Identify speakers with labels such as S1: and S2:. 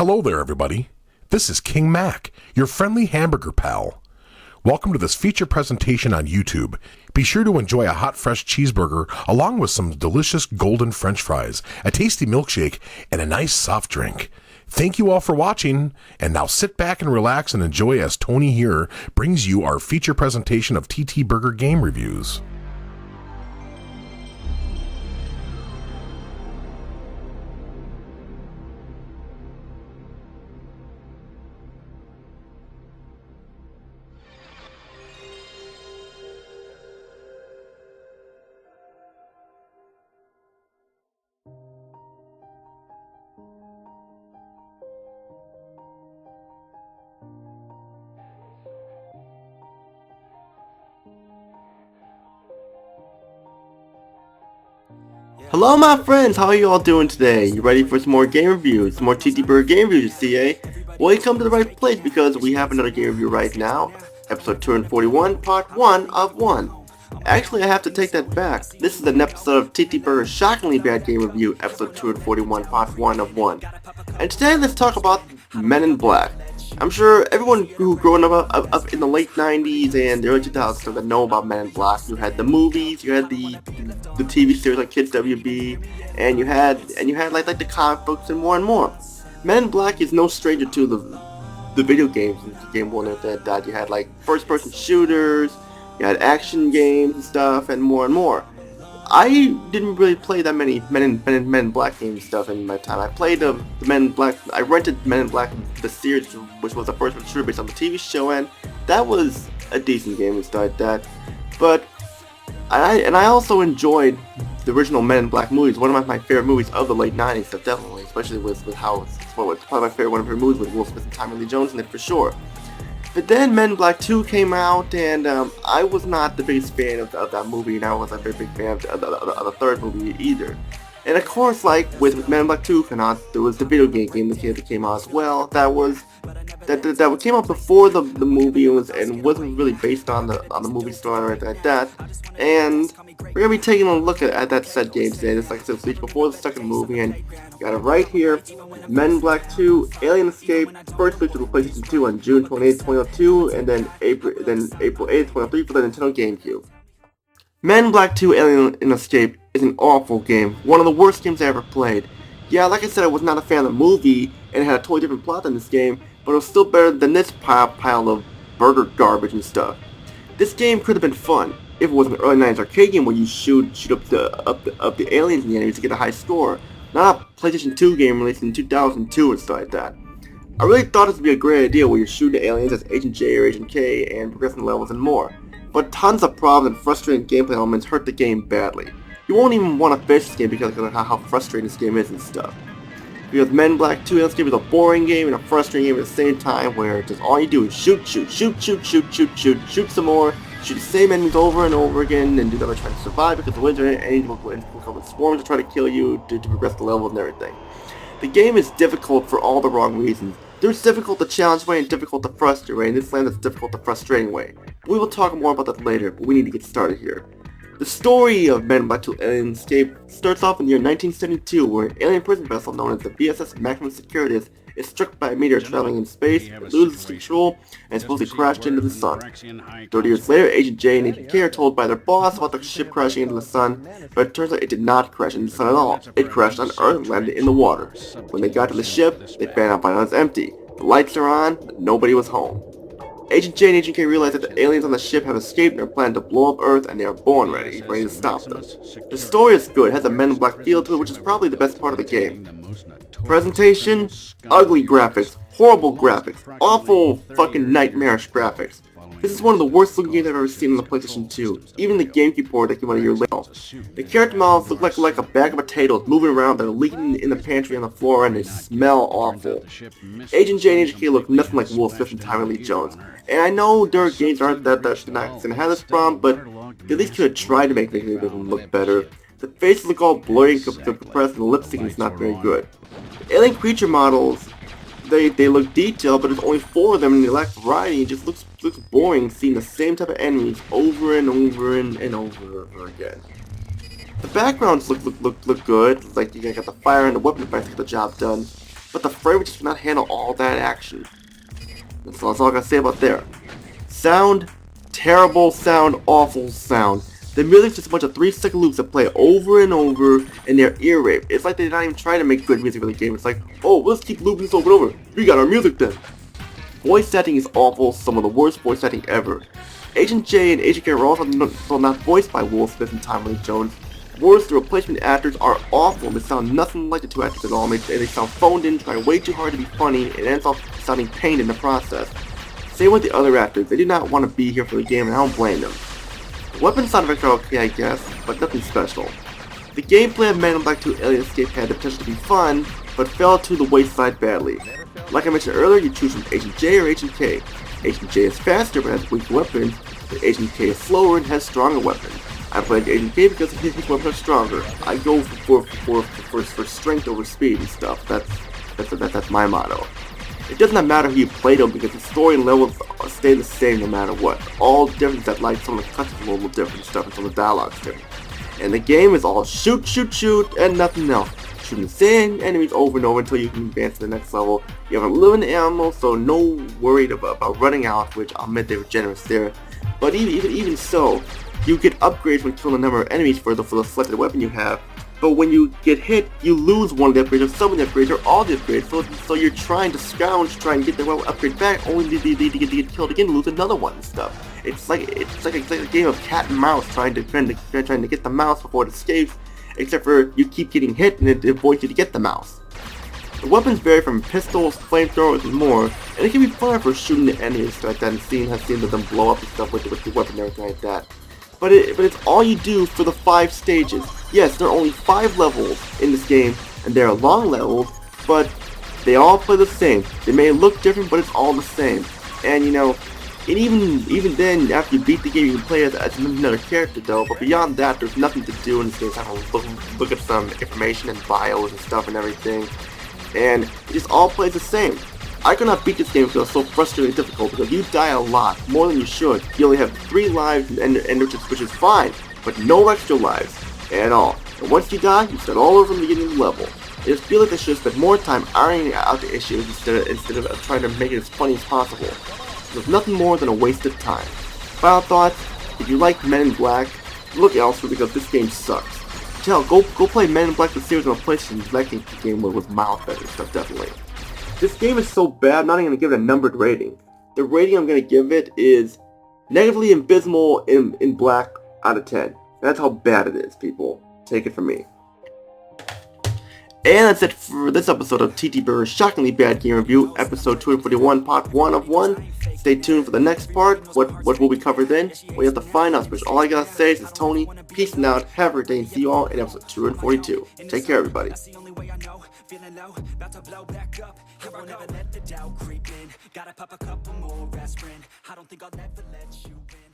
S1: Hello there, everybody. This is King Mac, your friendly hamburger pal. Welcome to this feature presentation on YouTube. Be sure to enjoy a hot, fresh cheeseburger along with some delicious golden French fries, a tasty milkshake, and a nice soft drink. Thank you all for watching, and now sit back and relax and enjoy as Tony here brings you our feature presentation of TTBurger game reviews.
S2: Hello my friends, how are you all doing today? You ready for some more game reviews, some more TTBurger game reviews, you see, eh? Well, you come to the right place because we have another game review right now. Episode 241, part 1 of 1. Actually, I have to take that back. This is an episode of TTBurger's Shockingly Bad Game Review, episode 241, part 1 of 1. And today let's talk about Men in Black. I'm sure everyone who grew up in the late 90s and the early 2000s that know about Men in Black. You had the movies, you had the TV series like Kids WB, and you had like the comic books and more. Men in Black is no stranger to the video games and the game world that you had like first-person shooters, you had action games and stuff, and more. I didn't really play that many Men in Black games stuff in my time. I played the Men in Black. I rented Men in Black the series, which was the first one shooter based on the TV show, and that was a decent game and stuff like that. But I also enjoyed the original Men in Black movies. One of my favorite movies of the late 90s, so definitely, especially with how it's probably my favorite one of her movies with Will Smith and Tommy Lee Jones in it for sure. But then Men in Black 2 came out, and I was not the biggest fan of that movie, and I wasn't a very big fan of the third movie either. And of course, like with Men in Black 2 came out, there was the video game that came out as well. That came out before the movie and wasn't really based on the movie story or anything like that. And we're gonna be taking a look at that said game today. Just like I said, before the second movie, and you got it right here. Men in Black 2, Alien Escape, first released to PlayStation 2 on June 28, 2002, and then April 8, 2003 for the Nintendo GameCube. Men in Black 2, Alien Escape is an awful game, one of the worst games I ever played. Yeah, like I said, I was not a fan of the movie, and it had a totally different plot than this game, but it was still better than this pile of burger garbage and stuff. This game could have been fun if it was an early 90s arcade game where you shoot up the aliens and the enemies to get a high score, not a PlayStation 2 game released in 2002 and stuff like that. I really thought this would be a great idea where you're shooting the aliens as Agent J or Agent K and progressing levels and more, but tons of problems and frustrating gameplay elements hurt the game badly. You won't even want to finish this game because of how frustrating this game is and stuff. Because Men in Black 2 Alien Escape is a boring game and a frustrating game at the same time, where just all you do is shoot some more, shoot the same enemies over and over again, and do that by trying to survive because the winter enemies will come in swarms to try to kill you to progress the levels and everything. The game is difficult for all the wrong reasons. There's difficult the challenge way and difficult the frustrating way, and this land is difficult the frustrating way. We will talk more about that later, but we need to get started here. The story of Men in Black 2 Alien Escape starts off in the year 1972, where an alien prison vessel known as the V.S.S. Maximum Securitas is struck by a meteor traveling in space, loses control, and supposedly crashed into the sun. 30 years later, Agent J and Agent K are told by their boss about the ship crashing into the sun, but it turns out it did not crash into the sun at all. It crashed on Earth and landed in the water. When they got to the ship, they found out by now it's empty. The lights are on, but nobody was home. Agent J and Agent K realize that the aliens on the ship have escaped and are planning to blow up Earth, and they are born ready to stop them. The story is good, it has a Men in Black feel to it, which is probably the best part of the game. Presentation, ugly graphics, horrible graphics, awful fucking nightmarish graphics. This is one of the worst looking games I've ever seen on the PlayStation 2, even the GameCube port that came out a year later. The character models look like a bag of potatoes moving around, they're leaking in the pantry on the floor, and they smell awful. Agent J and Agent K look nothing like Will Smith and Tommy Lee Jones. And I know their games aren't that not gonna have this problem, but they at least could have tried to make them look better. The faces look all blurry and compressed, and the lip syncing is not very good. The alien creature models, they look detailed, but there's only 4 of them and they lack variety. It just looks boring seeing the same type of enemies over and over and over again. The backgrounds look good, like you got the fire and the weapon fights to get the job done. but the frame rate just cannot handle all that action. That's all I gotta say about there. Sound, terrible sound, awful sound. The music's just a bunch of 3-second loops that play over and over, and they're ear rape. It's like they're not even trying to make good music for the game. It's like, oh, let's keep looping this over and over. We got our music then. Voice acting is awful, some of the worst voice acting ever. Agent J and Agent K are also not voiced by Will Smith and Tommy Lee Jones. Worse, the replacement actors are awful. They sound nothing like the two actors at all, and they sound phoned in, trying way too hard to be funny, and ends up sounding pained in the process. Same with the other actors. They do not want to be here for the game, and I don't blame them. The weapon sound effects are okay, I guess, but nothing special. The gameplay of Men in Black 2 Alien Escape had the potential to be fun, but fell to the wayside badly. Like I mentioned earlier, you choose from Agent J or Agent K. Agent J is faster but has weak weapons, but Agent K is slower and has stronger weapons. I played Agent K because his weapons are stronger. I go for strength over speed and stuff. That's my motto. It does not matter who you play though, because the story levels stay the same no matter what. All different that like some of the cuts are a little different and stuff, and some of the dialogue's different. And the game is all shoot, shoot, shoot, and nothing else. Shooting the same enemies over and over until you can advance to the next level. You have unlimited ammo, so no worried about running out, which I'll admit they were generous there. But even so, you get upgrades when killing a number of enemies for the selected weapon you have. But when you get hit, you lose one of the upgrades, or some of the upgrades, or all the upgrades. So you're trying to scrounge, try and get the upgrade back, only to get killed again, lose another one and stuff. It's like a game of cat and mouse, trying to get the mouse before it escapes. Except for you keep getting hit and it avoids you to get the mouse. The weapons vary from pistols, flamethrowers, and more, and it can be fun for shooting the enemies like that and seeing them blow up and stuff with the weapon and everything like that. But it's all you do for the 5 stages. Yes, there are only 5 levels in this game, and they're long levels, but they all play the same. They may look different, but it's all the same. And you know, and even then, after you beat the game, you can play as another character though, but beyond that, there's nothing to do in this game. I have to look at some information and bios and stuff and everything, and it just all plays the same. I could not beat this game because it was so frustratingly difficult, because you die a lot, more than you should. You only have 3 lives, which is fine, but no extra lives at all. And once you die, you start all over from the beginning of the level. I just feel like they should spend more time ironing out the issues instead of trying to make it as funny as possible. It was nothing more than a waste of time. Final thoughts: if you like Men in Black, look elsewhere because this game sucks. Go play Men in Black the series on a PlayStation. That game was miles better stuff, definitely. This game is so bad, I'm not even going to give it a numbered rating. The rating I'm going to give it is negatively abysmal in Black out of 10. That's how bad it is, people. Take it from me. And that's it for this episode of TTBurger's Shockingly Bad Game Review, episode 241, part 1 of 1. Stay tuned for the next part. What will we cover then? We have to find out, but all I gotta say is it's Tony. Peace out, have a great day, and see you all in episode 242. Take care, everybody.
S3: Feeling low, about to blow back up. Here I'll never let the doubt creep in. Gotta pop a couple more aspirin. I don't think I'll ever let you in.